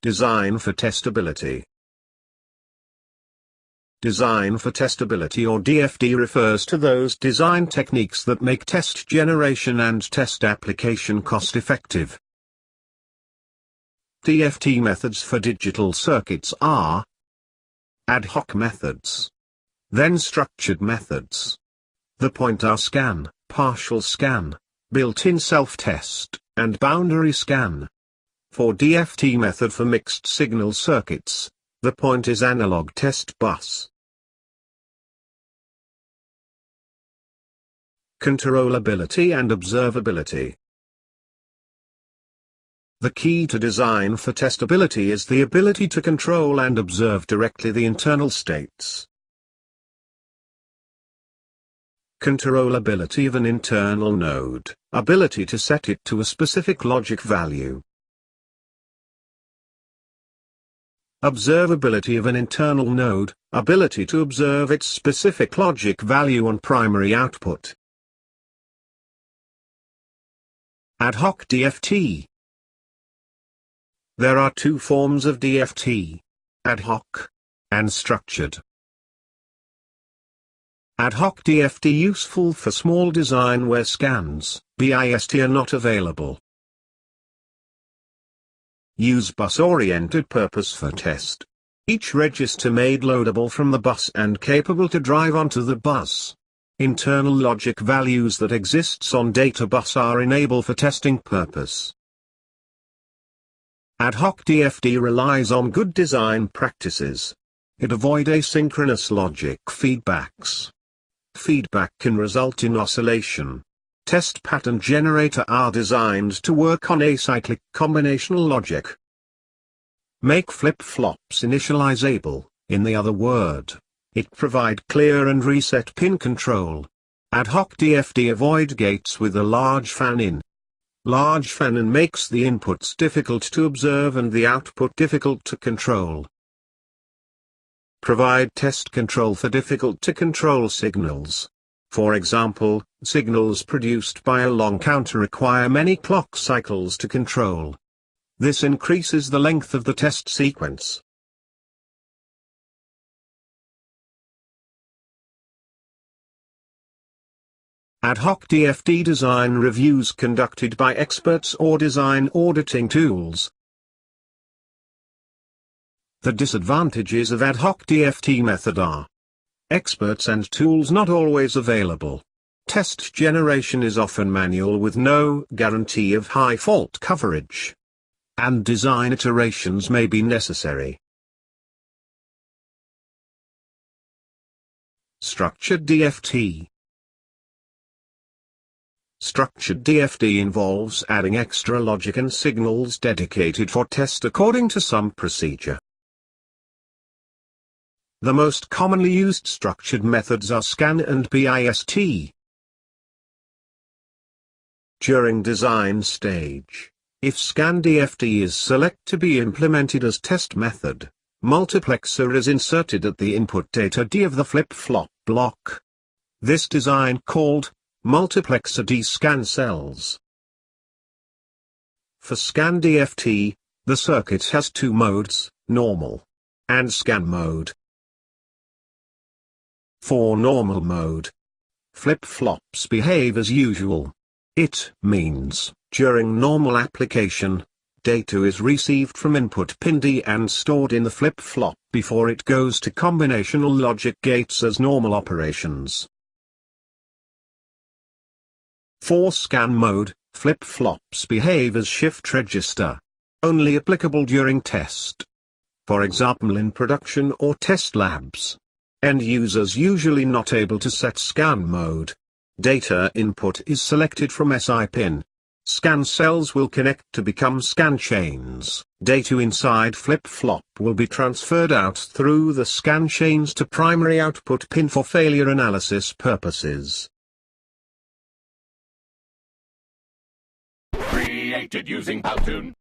Design for testability. Design for testability or DFT refers to those design techniques that make test generation and test application cost-effective. DFT methods for digital circuits are ad hoc methods, then structured methods. The pointer scan, partial scan, built-in self-test, and boundary scan. For DFT method for mixed signal circuits, the point is analog test bus. Controllability and observability. The key to design for testability is the ability to control and observe directly the internal states. Controllability of an internal node, ability to set it to a specific logic value. Observability of an internal node, ability to observe its specific logic value on primary output. Ad hoc DFT. There are two forms of DFT: ad hoc and structured. Ad hoc DFT useful for small design where scans, BIST are not available. Use bus-oriented purpose for test. Each register made loadable from the bus and capable to drive onto the bus. Internal logic values that exists on data bus are enabled for testing purpose. Ad hoc DFT relies on good design practices. It avoids asynchronous logic feedbacks. Feedback can result in oscillation. Test pattern generator are designed to work on acyclic combinational logic. Make flip-flops initializable, in the other word. It provide clear and reset pin control. Ad hoc DFT avoid gates with a large fan-in. Large fan-in makes the inputs difficult to observe and the output difficult to control. Provide test control for difficult to control signals. For example, signals produced by a long counter require many clock cycles to control. This increases the length of the test sequence. Ad hoc DFT design reviews conducted by experts or design auditing tools. The disadvantages of ad hoc DFT method are: experts and tools not always available. Test generation is often manual with no guarantee of high fault coverage. And design iterations may be necessary. Structured DFT. Structured DFT involves adding extra logic and signals dedicated for test according to some procedure. The most commonly used structured methods are scan and BIST. During design stage, if scan DFT is selected to be implemented as test method, multiplexer is inserted at the input data D of the flip-flop block. This design called multiplexer D scan cells. For scan DFT, the circuit has two modes, normal and scan mode. For normal mode, flip-flops behave as usual. It means, during normal application, data is received from input pin D and stored in the flip-flop before it goes to combinational logic gates as normal operations. For scan mode, flip-flops behave as shift register. Only applicable during test. For example in production or test labs. End users usually not able to set scan mode. Data input is selected from SI pin. Scan cells will connect to become scan chains. Data inside flip-flop will be transferred out through the scan chains to primary output pin for failure analysis purposes. Created using PowToon.